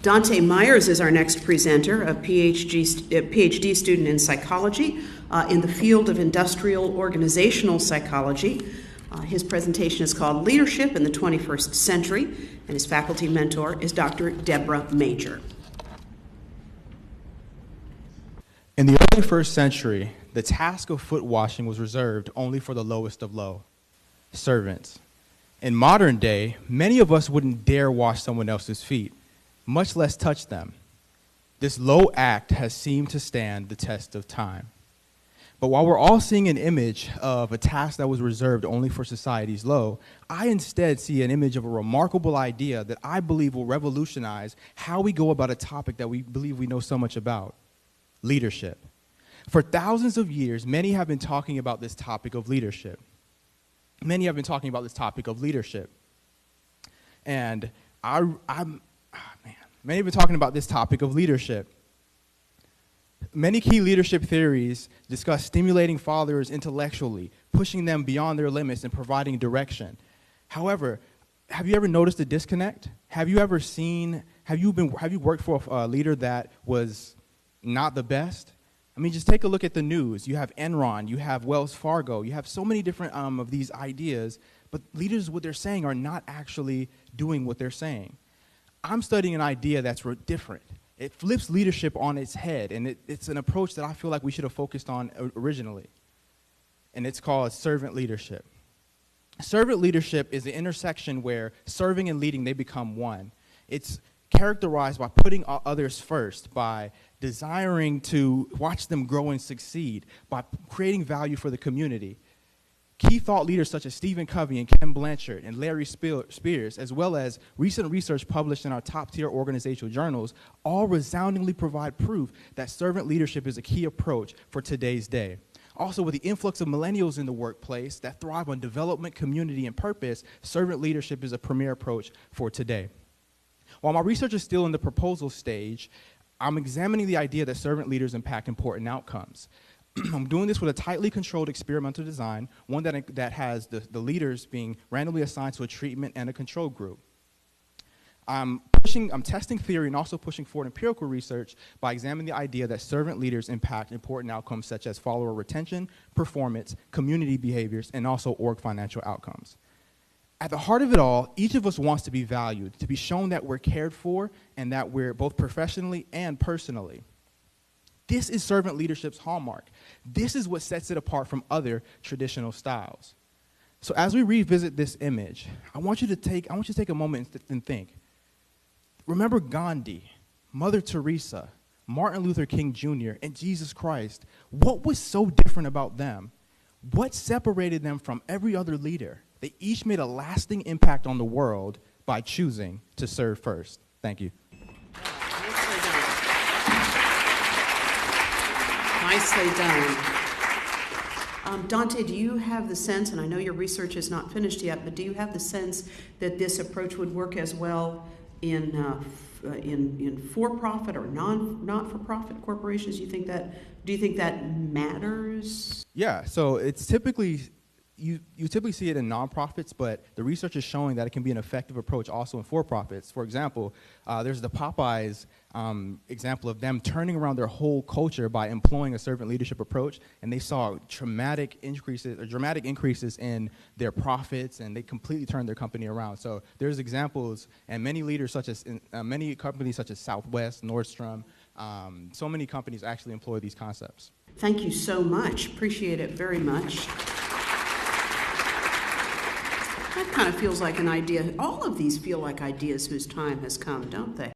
Dante Myers is our next presenter, a PhD student in psychology in the field of industrial organizational psychology. His presentation is called Leadership in the 21st Century, and his faculty mentor is Dr. Deborah Major. In the early first century, the task of foot washing was reserved only for the lowest of low, servants. In modern day, many of us wouldn't dare wash someone else's feet, much less touch them. This low act has seemed to stand the test of time. But while we're all seeing an image of a task that was reserved only for society's low, I instead see an image of a remarkable idea that I believe will revolutionize how we go about a topic that we believe we know so much about: leadership. For thousands of years, many have been talking about this topic of leadership. Many have been talking about this topic of leadership. And many have been talking about this topic of leadership. Many key leadership theories discuss stimulating followers intellectually, pushing them beyond their limits and providing direction. However, have you ever noticed a disconnect? Have you worked for a leader that was not the best? I mean, just take a look at the news. You have Enron, you have Wells Fargo, you have so many different of these ideas, but leaders, what they're saying, are not actually doing what they're saying. I'm studying an idea that's different. It flips leadership on its head, and it's an approach that I feel like we should have focused on originally, and it's called servant leadership. Servant leadership is the intersection where serving and leading, they become one. It's characterized by putting others first, by desiring to watch them grow and succeed, by creating value for the community. Key thought leaders such as Stephen Covey and Ken Blanchard and Larry Spears, as well as recent research published in our top-tier organizational journals, all resoundingly provide proof that servant leadership is a key approach for today's day. Also, with the influx of millennials in the workplace that thrive on development, community, and purpose, servant leadership is a premier approach for today. While my research is still in the proposal stage, I'm examining the idea that servant leaders impact important outcomes. I'm doing this with a tightly controlled experimental design, one that has the leaders being randomly assigned to a treatment and a control group. I'm testing theory and also pushing forward empirical research by examining the idea that servant leaders impact important outcomes such as follower retention, performance, community behaviors, and also org financial outcomes. At the heart of it all, each of us wants to be valued, to be shown that we're cared for and that we're both professionally and personally. This is servant leadership's hallmark. This is what sets it apart from other traditional styles. So as we revisit this image, I want you to take a moment and think. Remember Gandhi, Mother Teresa, Martin Luther King Jr., and Jesus Christ. What was so different about them? What separated them from every other leader? They each made a lasting impact on the world by choosing to serve first. Thank you. Nicely done. Dante, do you have the sense, and I know your research is not finished yet, but do you have the sense that this approach would work as well in for-profit or not-for-profit corporations? Do you think that matters? Yeah, so it's typically you typically see it in nonprofits, but the research is showing that it can be an effective approach also in for-profits. For example, there's the Popeyes example of them turning around their whole culture by employing a servant leadership approach, and they saw dramatic increases in their profits, and they completely turned their company around. So there's examples, and many leaders many companies such as Southwest, Nordstrom, so many companies actually employ these concepts. Thank you so much. Appreciate it very much. That kind of feels like an idea. All of these feel like ideas whose time has come, don't they?